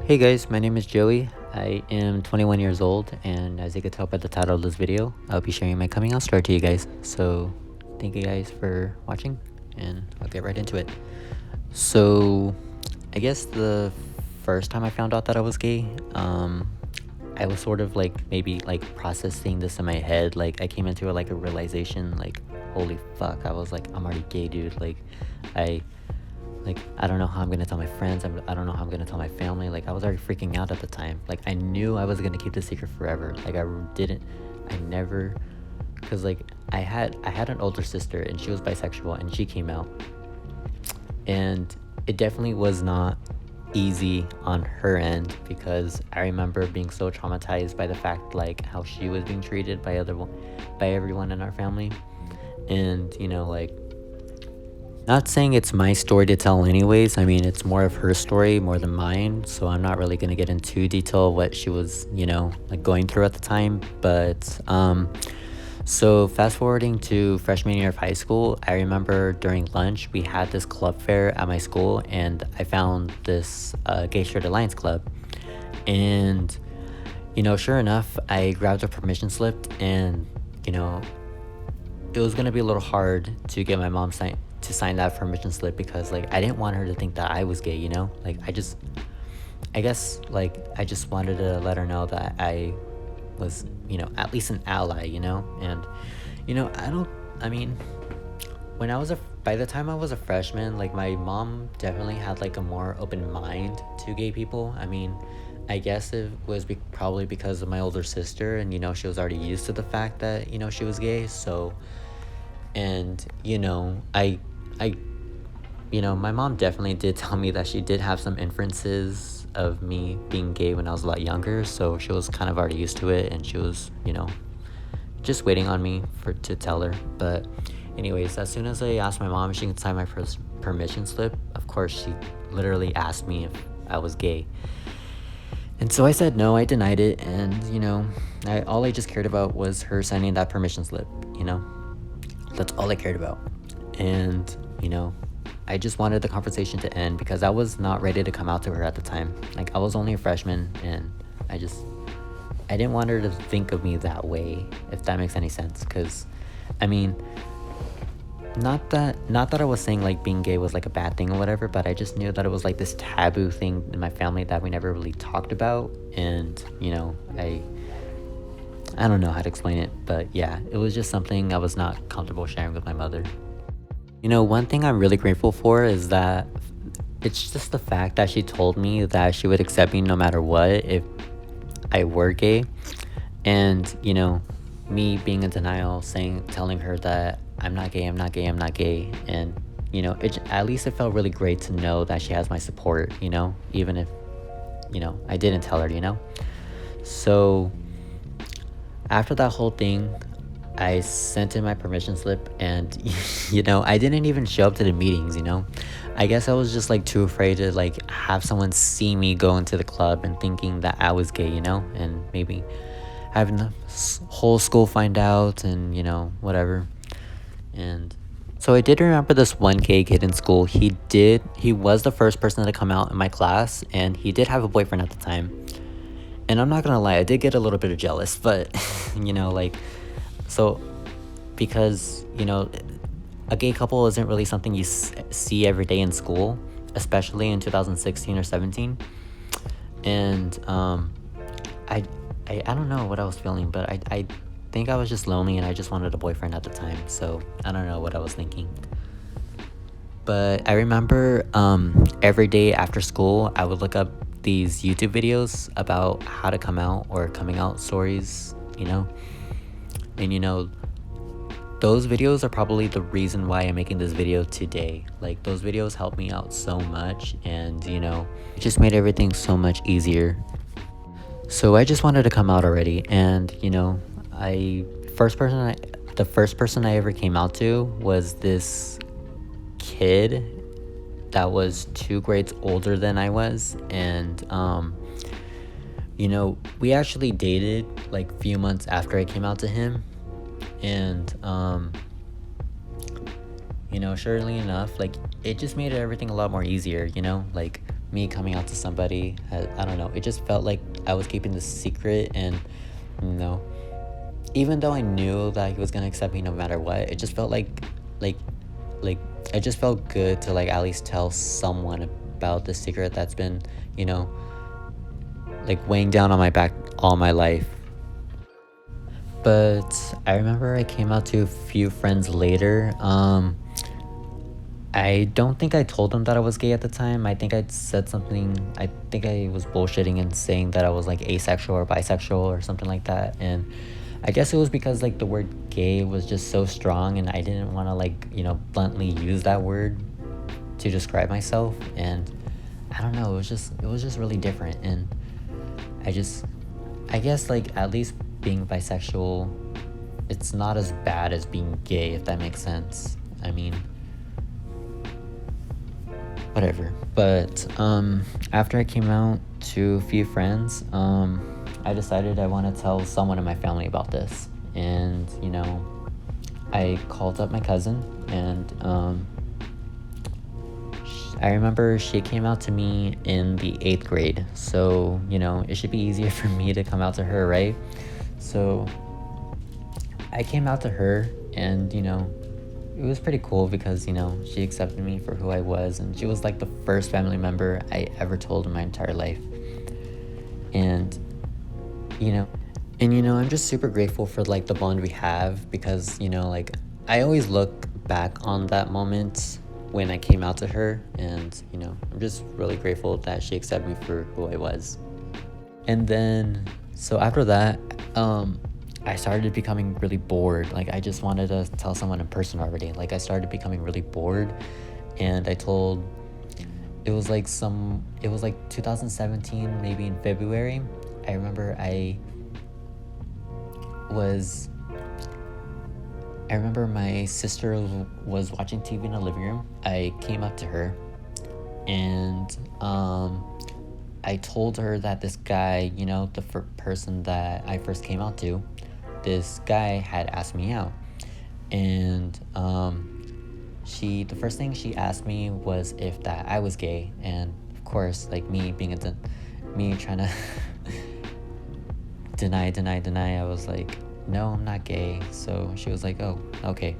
Hey guys, my name is Joey. I am 21 years old, and as you can tell by the title of this video, I'll be sharing my coming out story to you guys. So, thank you guys for watching, and I'll get right into it. So, I guess the first time I found out that I was gay, I was sort of like maybe like processing this in my head. Like, I came into like a realization, like, holy fuck, I was like, I'm already gay, dude. I I don't know how I'm gonna tell my friends. I don't know how I'm gonna tell my family. Like, I was already freaking out at the time. Like, I knew I was gonna keep this secret forever. Like, I never, cause like I had an older sister and she was bisexual and she came out, and it definitely was not easy on her end because I remember being so traumatized by the fact like how she was being treated by everyone in our family, and like not saying it's my story to tell anyways. I mean, it's more of her story more than mine, so I'm not really going to get into detail what she was, like going through at the time, but so fast forwarding to freshman year of high school, I remember during lunch we had this club fair at my school, and I found this Gay Shirt Alliance club, and sure enough, I grabbed a permission slip, and you know, it was gonna be a little hard to get my mom to sign that permission slip because like I didn't want her to think that I was gay, like I guess like I just wanted to let her know that I was, at least an ally, and I don't, I mean, when I was a by the time I was a freshman, like my mom definitely had like a more open mind to gay people. I mean, I guess it was probably because of my older sister, and she was already used to the fact that she was gay. So, and I my mom definitely did tell me that she did have some inferences of me being gay when I was a lot younger, so she was kind of already used to it, and she was just waiting on me to tell her. But anyways, as soon as I asked my mom if she could sign my permission slip, of course she literally asked me if I was gay, and so I said no. I denied it, and all I just cared about was her signing that permission slip. That's all I cared about. And I just wanted the conversation to end because I was not ready to come out to her at the time. Like, I was only a freshman, and I didn't want her to think of me that way, if that makes any sense. Because I mean, not that I was saying like being gay was like a bad thing or whatever, but I just knew that it was like this taboo thing in my family that we never really talked about. And I don't know how to explain it, but yeah, it was just something I was not comfortable sharing with my mother. One thing I'm really grateful for is that it's just the fact that she told me that she would accept me no matter what if I were gay. And, me being in denial, telling her that I'm not gay, I'm not gay, I'm not gay. And, at least it felt really great to know that she has my support, even if, I didn't tell her, So after that whole thing, I sent in my permission slip, and I didn't even show up to the meetings. I guess I was just like too afraid to like have someone see me go into the club and thinking that I was gay, and maybe having the whole school find out, and whatever. And so I did remember this one gay kid in school. He was the first person to come out in my class, and he did have a boyfriend at the time. And I'm not gonna lie, I did get a little bit of jealous, but like, so because a gay couple isn't really something you see every day in school, especially in 2016 or 17. And I, I don't know what I was feeling, but I think I was just lonely, and I just wanted a boyfriend at the time. So I don't know what I was thinking. But I remember every day after school, I would look up these YouTube videos about how to come out or coming out stories, and those videos are probably the reason why I'm making this video today. Like, those videos helped me out so much, and it just made everything so much easier. So I just wanted to come out already, and I first person I the first person I ever came out to was this kid that was 2 grades older than I was, and we actually dated like a few months after I came out to him. And surely enough, like, it just made everything a lot more easier, like me coming out to somebody, I don't know, it just felt like I was keeping this secret. And you know, even though I knew that he was gonna accept me no matter what, it just felt like like it just felt good to like at least tell someone about the secret that's been, you know, like weighing down on my back all my life. But I remember I came out to a few friends later. I don't think I told them that I was gay at the time. I think I said something. I think I was bullshitting and saying that I was like asexual or bisexual or something like that. And I guess it was because like the word gay was just so strong, and I didn't want to like, you know, bluntly use that word to describe myself. And I don't know, it was just really different. And I guess like at least being bisexual, it's not as bad as being gay, if that makes sense. I mean, whatever. But after I came out to a few friends, I decided I want to tell someone in my family about this. And you know, I called up my cousin, and I remember she came out to me in the 8th grade, so you know, it should be easier for me to come out to her, right? So I came out to her, and you know, it was pretty cool because, you know, she accepted me for who I was, and she was like the first family member I ever told in my entire life. And you know, I'm just super grateful for like the bond we have, because you know, like I always look back on that moment when I came out to her, and you know, I'm just really grateful that she accepted me for who I was. And then so after that, I started becoming really bored. Like I just wanted to tell someone in person already. Like I started becoming really bored, and I told, it was like 2017, maybe in February. I remember was I remember my sister was watching TV in the living room. I came up to her, and I told her that this guy, you know, the person that I first came out to, this guy had asked me out. And the first thing she asked me was if that I was gay. And of course, like me trying to deny, I was like, no, I'm not gay. So she was like, oh, okay.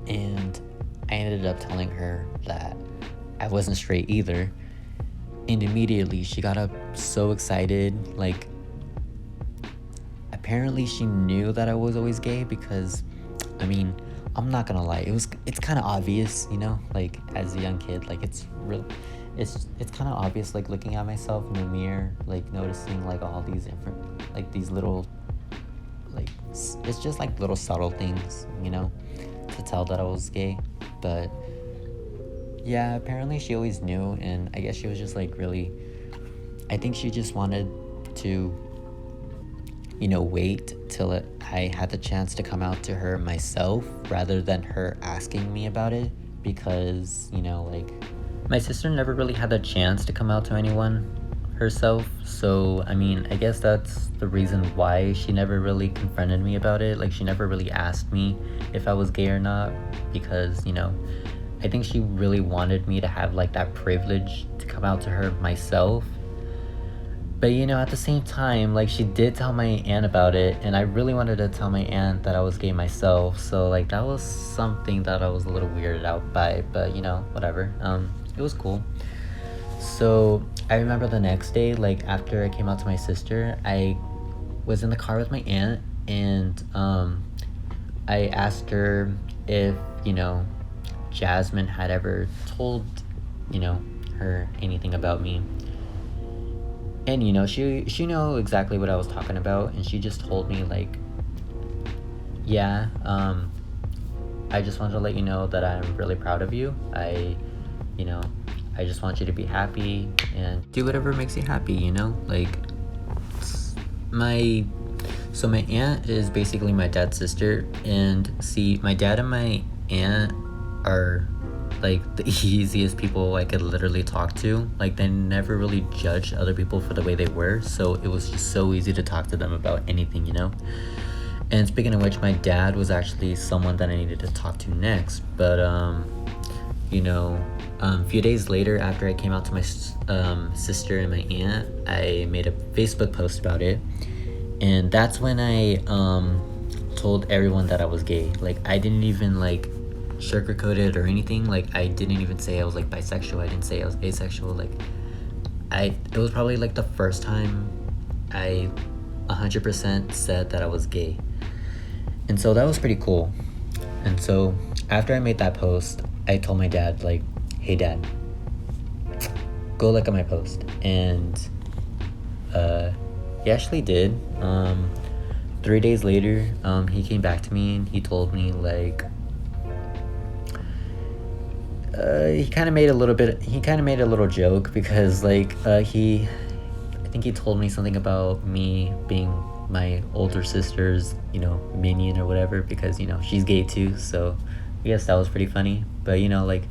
And I ended up telling her that I wasn't straight either. And immediately she got up so excited. Like, apparently she knew that I was always gay, because I mean, I'm not gonna lie, it's kind of obvious, you know, like as a young kid, like it's kind of obvious, like looking at myself in the mirror, like noticing like all these different, like these little, like it's just like little subtle things, you know, to tell that I was gay. But yeah, apparently she always knew, and I guess she was just like really, I think she just wanted to, you know, wait till I had the chance to come out to her myself, rather than her asking me about it. Because, you know, like my sister never really had the chance to come out to anyone herself. So I mean, I guess that's the reason why she never really confronted me about it. Like she never really asked me if I was gay or not, because, you know, I think she really wanted me to have like that privilege to come out to her myself. But you know, at the same time, like she did tell my aunt about it, and I really wanted to tell my aunt that I was gay myself. So like that was something that I was a little weirded out by, but you know, whatever. It was cool. So I remember the next day, like after I came out to my sister, I was in the car with my aunt, and I asked her if, you know, Jasmine had ever told, you know, her anything about me. And you know, she knew exactly what I was talking about, and she just told me like, yeah, I just wanted to let you know that I'm really proud of you. You know, I just want you to be happy and do whatever makes you happy, you know? Like, my aunt is basically my dad's sister, and see, my dad and my aunt are like the easiest people I could literally talk to. Like they never really judged other people for the way they were, so it was just so easy to talk to them about anything, you know? And speaking of which, my dad was actually someone that I needed to talk to next. But you know, a few days later after I came out to my sister and my aunt, I made a Facebook post about it. And that's when I told everyone that I was gay. Like, I didn't even like sugarcoat it or anything. Like, I didn't even say I was like bisexual. I didn't say I was asexual. Like, it was probably like the first time I 100% said that I was gay. And so that was pretty cool. And so after I made that post, I told my dad, like, hey dad, go look at my post. And he actually did. 3 days later, he came back to me and he told me, like, he kind of made a little joke because, like, I think he told me something about me being my older sister's, you know, minion or whatever, because, you know, she's gay too. So I guess that was pretty funny. But, you know, like,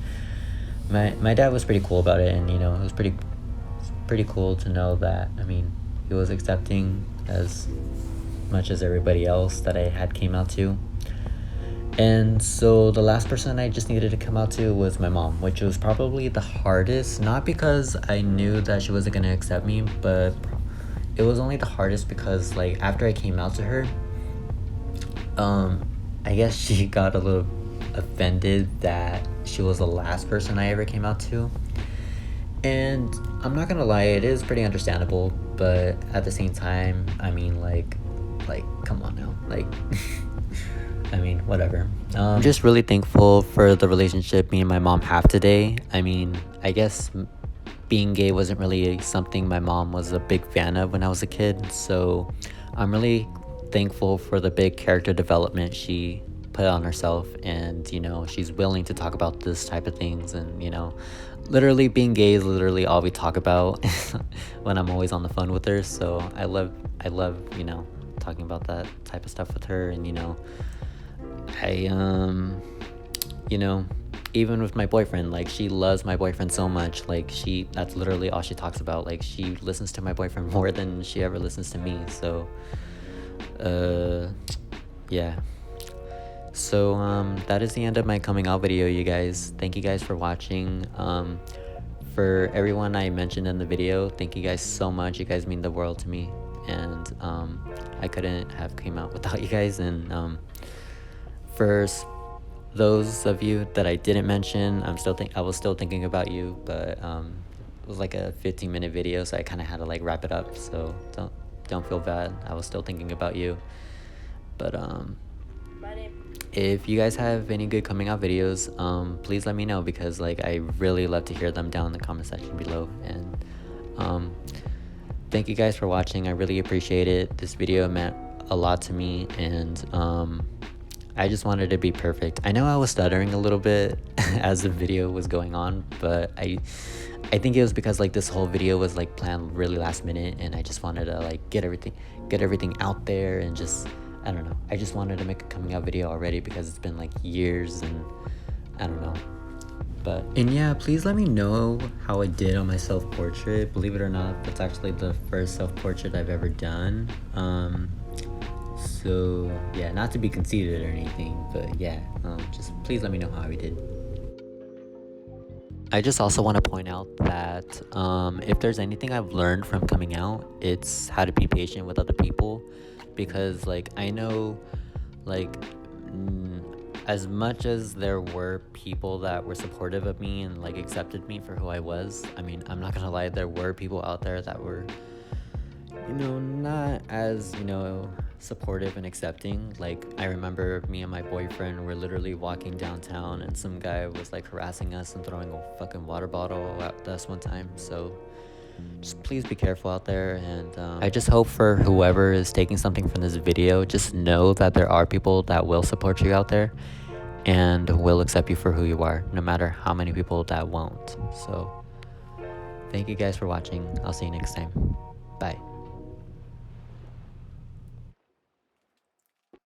my dad was pretty cool about it, and, you know, it was pretty cool to know that, I mean, he was accepting as much as everybody else that I had came out to. And so the last person I just needed to come out to was my mom, which was probably the hardest, not because I knew that she wasn't going to accept me, but it was only the hardest because, like, after I came out to her, I guess she got a little offended that she was the last person I ever came out to. And I'm not gonna lie, it is pretty understandable, but at the same time, I mean, like, come on now, like, I mean, whatever. I'm just really thankful for the relationship me and my mom have today. I mean, I guess being gay wasn't really something my mom was a big fan of when I was a kid, so I'm really thankful for the big character development she put on herself, and, you know, she's willing to talk about this type of things. And, you know, literally being gay is literally all we talk about when I'm always on the phone with her. So I love, you know, talking about that type of stuff with her. And, you know, you know, even with my boyfriend, like, she loves my boyfriend so much. Like, that's literally all she talks about. Like, she listens to my boyfriend more than she ever listens to me. So yeah. So that is the end of my coming out video, you guys. Thank you guys for watching. For everyone I mentioned in the video, thank you guys so much. You guys mean the world to me, and I couldn't have came out without you guys. And for those of you that I didn't mention, I was still thinking about you, but it was like a 15-minute video, so I kind of had to like wrap it up. So don't feel bad. I was still thinking about you. But if you guys have any good coming out videos, please let me know, because, like, I really love to hear them down in the comment section below. And thank you guys for watching. I really appreciate it. This video meant a lot to me, and I just wanted it to be perfect. I know I was stuttering a little bit as the video was going on, but I think it was because, like, this whole video was like planned really last minute, and I just wanted to like get everything out there, and just, I don't know, I just wanted to make a coming out video already, because it's been like years, and I don't know. And yeah, please let me know how I did on my self-portrait. Believe it or not, that's actually the first self-portrait I've ever done. So yeah, not to be conceited or anything, but yeah, just please let me know how I did. I just also want to point out that if there's anything I've learned from coming out, it's how to be patient with other people. Because, like, I know, like, as much as there were people that were supportive of me and, like, accepted me for who I was, I mean, I'm not gonna lie, there were people out there that were, you know, not as, you know, supportive and accepting. Like, I remember me and my boyfriend were literally walking downtown, and some guy was like harassing us and throwing a fucking water bottle at us one time. So just please be careful out there. And I just hope for whoever is taking something from this video, just know that there are people that will support you out there and will accept you for who you are, no matter how many people that won't. So thank you guys for watching. I'll see you next time. Bye.